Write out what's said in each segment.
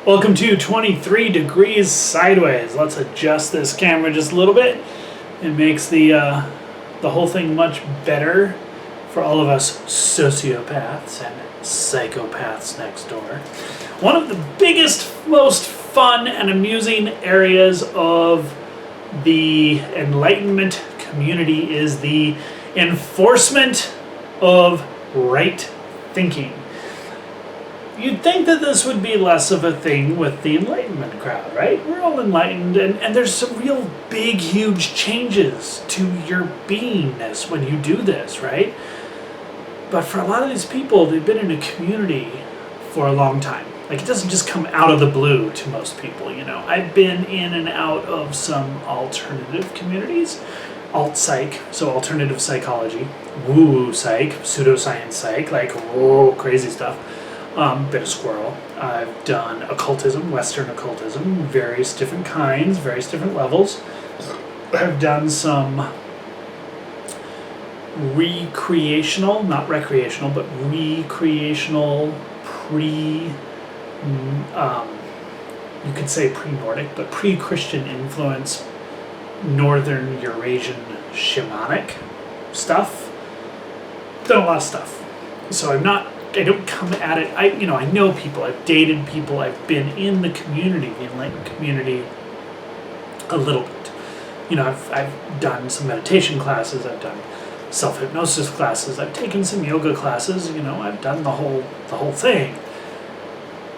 Welcome to 23 Degrees Sideways. Let's adjust this camera just a little bit. It makes the whole thing much better for all of us sociopaths and psychopaths next door. One of the biggest, most fun and amusing areas of the Enlightenment community is the enforcement of right thinking. You'd think that this would be less of a thing with the Enlightenment crowd, right? We're all enlightened, and there's some real big, huge changes to your beingness when you do this, right? But for a lot of these people, they've been in a community for a long time. Like, it doesn't just come out of the blue to most people, you know. I've been in and out of some alternative communities, alt-psych, so alternative psychology, woo-woo psych, pseudoscience psych, like, whoa, crazy stuff. Bit of squirrel. I've done occultism, Western occultism, various different kinds, various different levels. I've done some recreational, not recreational, but recreational you could say pre-Nordic, but pre-Christian influence, Northern Eurasian shamanic stuff. Done a lot of stuff. So I don't come at it. I know people. I've dated people. I've been in the community, the enlightened community, a little bit. You know, I've done some meditation classes. I've done self-hypnosis classes. I've taken some yoga classes. You know, I've done the whole thing.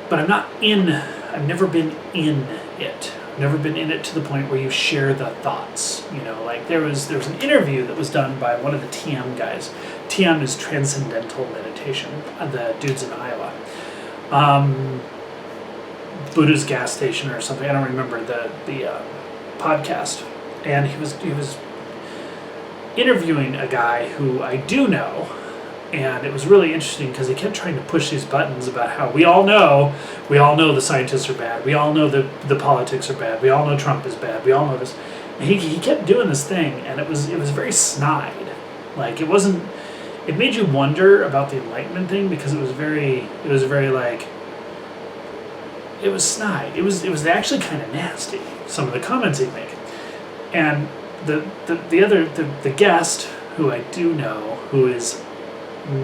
But I've never been in it. I've never been in it to the point where you share the thoughts. You know, like there was an interview that was done by one of the TM guys. TM is Transcendental Meditation, the dudes in Iowa. Buddha's Gas Station or something, I don't remember the podcast. And he was interviewing a guy who I do know, and it was really interesting because he kept trying to push these buttons about how we all know the scientists are bad, we all know the politics are bad, we all know Trump is bad, we all know this. And he kept doing this thing, and it was very snide. Like, it made you wonder about the Enlightenment thing because it was very like, it was snide. It was actually kind of nasty, some of the comments he'd make. And the guest, who I do know, who is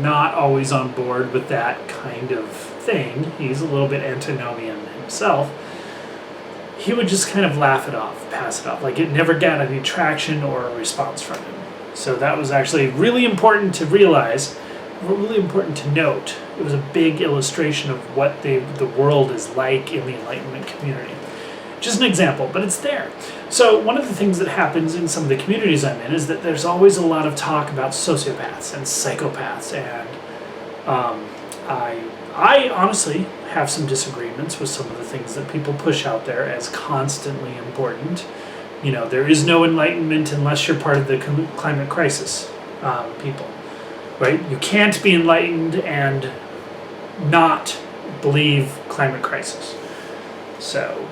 not always on board with that kind of thing, he's a little bit antinomian himself, he would just kind of laugh it off, pass it off, like it never got any traction or a response from him. So that was actually really important to realize, really important to note. It was a big illustration of what the world is like in the Enlightenment community. Just an example, but it's there. So one of the things that happens in some of the communities I'm in is that there's always a lot of talk about sociopaths and psychopaths, and I honestly have some disagreements with some of the things that people push out there as constantly important. You know, there is no enlightenment unless you're part of the climate crisis people, right? You can't be enlightened and not believe climate crisis. So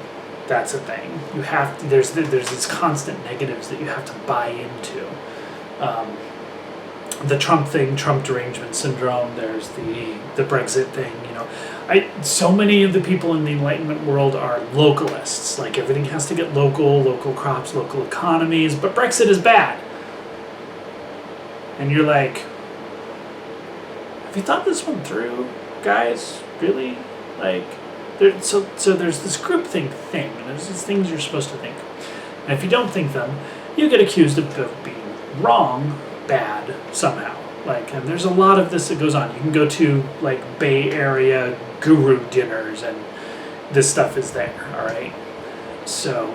that's a thing. You have to, there's these constant negatives that you have to buy into. The Trump thing, Trump derangement syndrome. There's the Brexit thing. You know, so many of the people in the Enlightenment world are localists. Like, everything has to get local crops, local economies. But Brexit is bad. And you're like, have you thought this one through, guys? Really? Like, so there's this groupthink thing, and there's these things you're supposed to think. And if you don't think them, you get accused of being wrong, bad, somehow. Like, and there's a lot of this that goes on. You can go to, like, Bay Area guru dinners, and this stuff is there, all right? So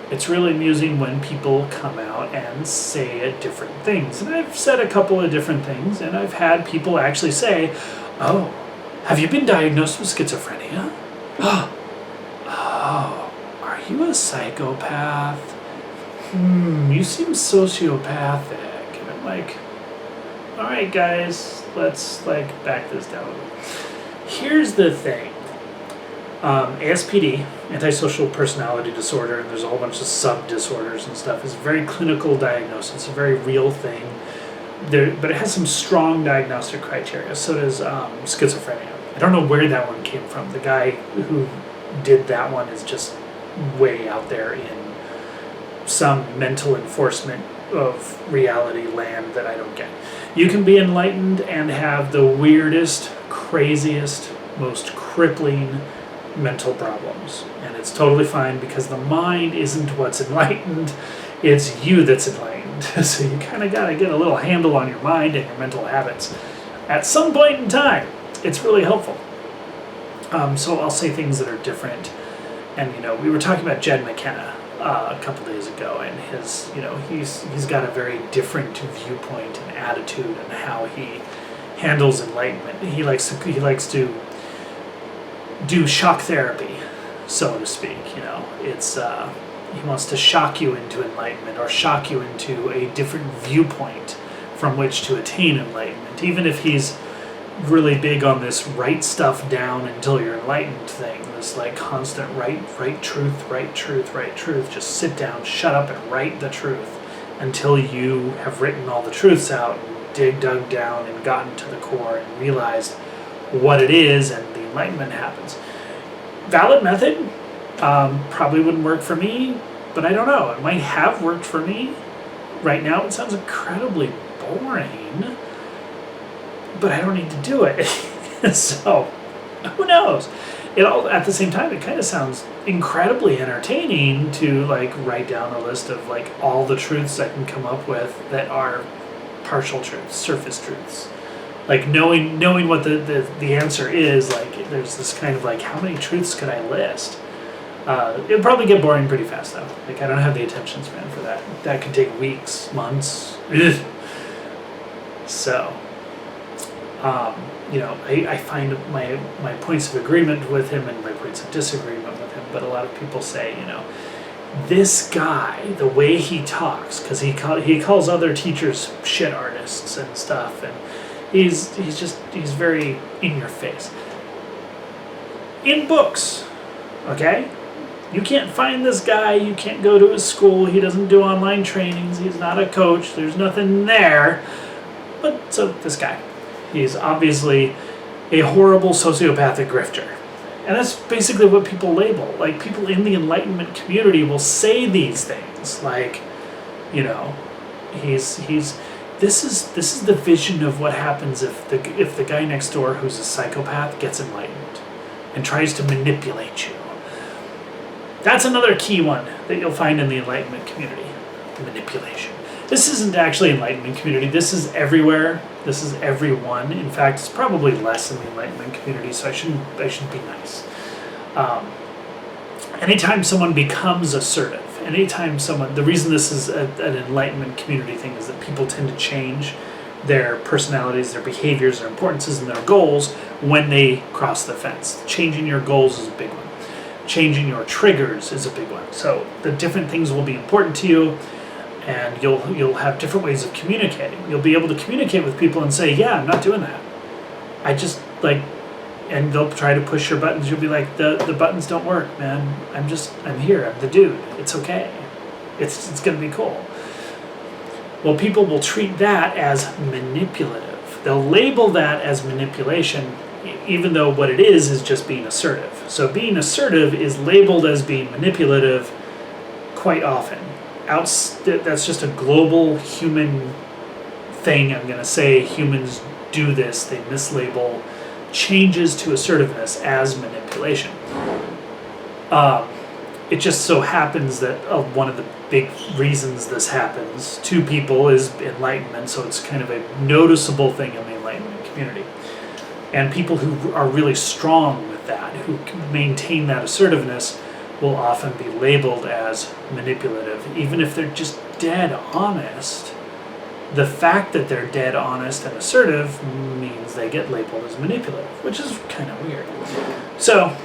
it's really amusing when people come out and say different things. And I've said a couple of different things, and I've had people actually say, oh, have you been diagnosed with schizophrenia? Oh, are you a psychopath? You seem sociopathic. And I'm like, all right, guys, let's, like, back this down a little. Here's the thing. ASPD, antisocial personality disorder, and there's a whole bunch of sub-disorders and stuff, is a very clinical diagnosis, a very real thing. But it has some strong diagnostic criteria. So does schizophrenia. I don't know where that one came from. The guy who did that one is just way out there in some mental enforcement of reality land that I don't get. You can be enlightened and have the weirdest, craziest, most crippling mental problems. And it's totally fine because the mind isn't what's enlightened, it's you that's enlightened. So you kind of got to get a little handle on your mind and your mental habits. At some point in time, it's really helpful. So I'll say things that are different. And, we were talking about Jed McKenna a couple days ago, and his, he's got a very different viewpoint and attitude and how he handles enlightenment. He likes to do shock therapy, so to speak. It's he wants to shock you into enlightenment or shock you into a different viewpoint from which to attain enlightenment. Even if he's really big on this write stuff down until you're enlightened thing, this like constant write truth, just sit down, shut up and write the truth until you have written all the truths out and dug down and gotten to the core and realized what it is, and the enlightenment happens. Valid method, probably wouldn't work for me, but I don't know, it might have worked for me. Right now it sounds incredibly boring, but I don't need to do it. So, who knows? It all, at the same time, it kind of sounds incredibly entertaining to write down a list of all the truths I can come up with that are partial truths, surface truths. Knowing what the answer is, there's this kind of how many truths could I list? It'd probably get boring pretty fast though. I don't have the attention span for that. That could take weeks, months. Ugh. So, I find my points of agreement with him and my points of disagreement with him, but a lot of people say, this guy, the way he talks, because he calls other teachers shit artists and stuff, and he's very in your face. In books, okay? You can't find this guy, you can't go to his school, he doesn't do online trainings, he's not a coach, there's nothing there. But so this guy, he's obviously a horrible sociopathic grifter. And that's basically what people label. People in the Enlightenment community will say these things. This is the vision of what happens if the guy next door who's a psychopath gets enlightened and tries to manipulate you. That's another key one that you'll find in the Enlightenment community. Manipulation. This isn't actually Enlightenment community. This is everywhere. This is everyone. In fact, it's probably less in the Enlightenment community, so I should be nice. Anytime someone becomes assertive, the reason this is an Enlightenment community thing is that people tend to change their personalities, their behaviors, their importances, and their goals when they cross the fence. Changing your goals is a big one. Changing your triggers is a big one. So the different things will be important to you, and you'll have different ways of communicating. You'll be able to communicate with people and say, yeah, I'm not doing that. I just and they'll try to push your buttons. You'll be like, the buttons don't work, man. I'm here, I'm the dude. It's okay. It's gonna be cool. Well, people will treat that as manipulative. They'll label that as manipulation, even though what it is just being assertive. So being assertive is labeled as being manipulative quite often. That's just a global human thing. I'm going to say humans do this. They mislabel changes to assertiveness as manipulation. It just so happens that one of the big reasons this happens to people is enlightenment, so it's kind of a noticeable thing in the Enlightenment community. And people who are really strong with that, who can maintain that assertiveness, will often be labeled as manipulative, even if they're just dead honest. The fact that they're dead honest and assertive means they get labeled as manipulative, which is kind of weird. So,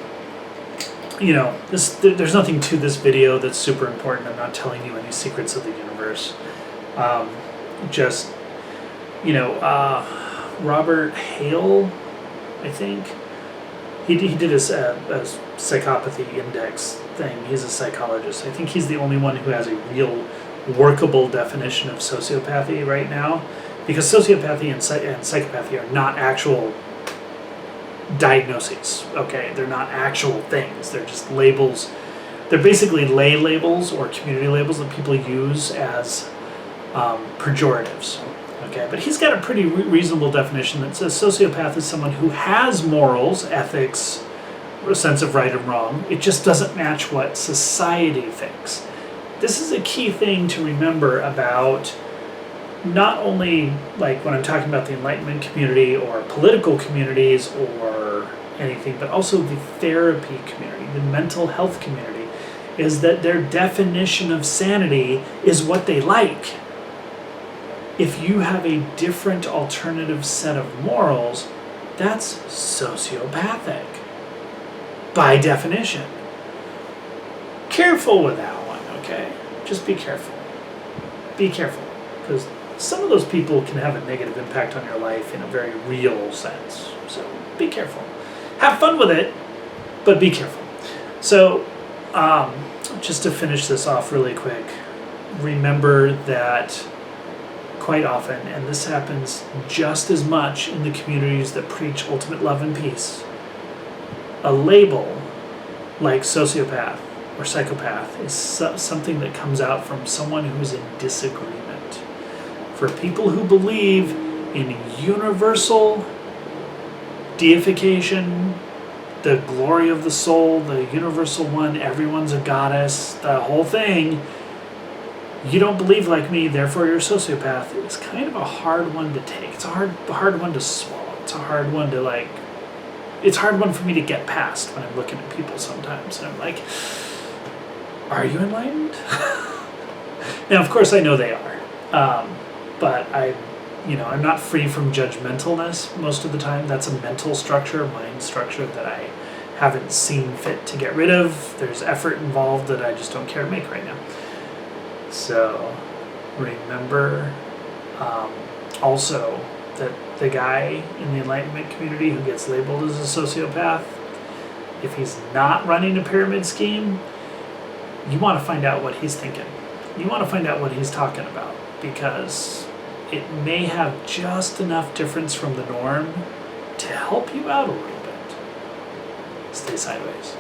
there's nothing to this video that's super important. I'm not telling you any secrets of the universe. Robert Hale, I think, he did a psychopathy index thing. He's a psychologist. I think he's the only one who has a real workable definition of sociopathy right now, because sociopathy and psychopathy are not actual diagnoses. Okay, they're not actual things. They're just labels. They're basically lay labels or community labels that people use as pejoratives. Okay, but he's got a pretty reasonable definition that says sociopath is someone who has morals, ethics, a sense of right and wrong. It just doesn't match what society thinks. This is a key thing to remember about not only like when I'm talking about the Enlightenment community or political communities or anything, but also the therapy community, the mental health community, is that their definition of sanity is what they like. If you have a different alternative set of morals, that's sociopathic by definition. Careful with that one, okay? Just be careful. Be careful, because some of those people can have a negative impact on your life in a very real sense. So be careful. Have fun with it, but be careful. So just to finish this off really quick, remember that quite often, and this happens just as much in the communities that preach ultimate love and peace, a label like sociopath or psychopath is something that comes out from someone who's in disagreement. For people who believe in universal deification, the glory of the soul, the universal one, everyone's a goddess, the whole thing, you don't believe like me, therefore you're a sociopath. It's kind of a hard one to take. It's a hard one to swallow. It's a hard one to it's a hard one for me to get past when I'm looking at people sometimes. And I'm like, are you enlightened? Now, of course I know they are. But I'm not free from judgmentalness most of the time. That's a mental structure, mind structure that I haven't seen fit to get rid of. There's effort involved that I just don't care to make right now. So remember also that the guy in the Enlightenment community who gets labeled as a sociopath, if he's not running a pyramid scheme, you want to find out what he's thinking. You want to find out what he's talking about, because it may have just enough difference from the norm to help you out a little bit. Stay sideways.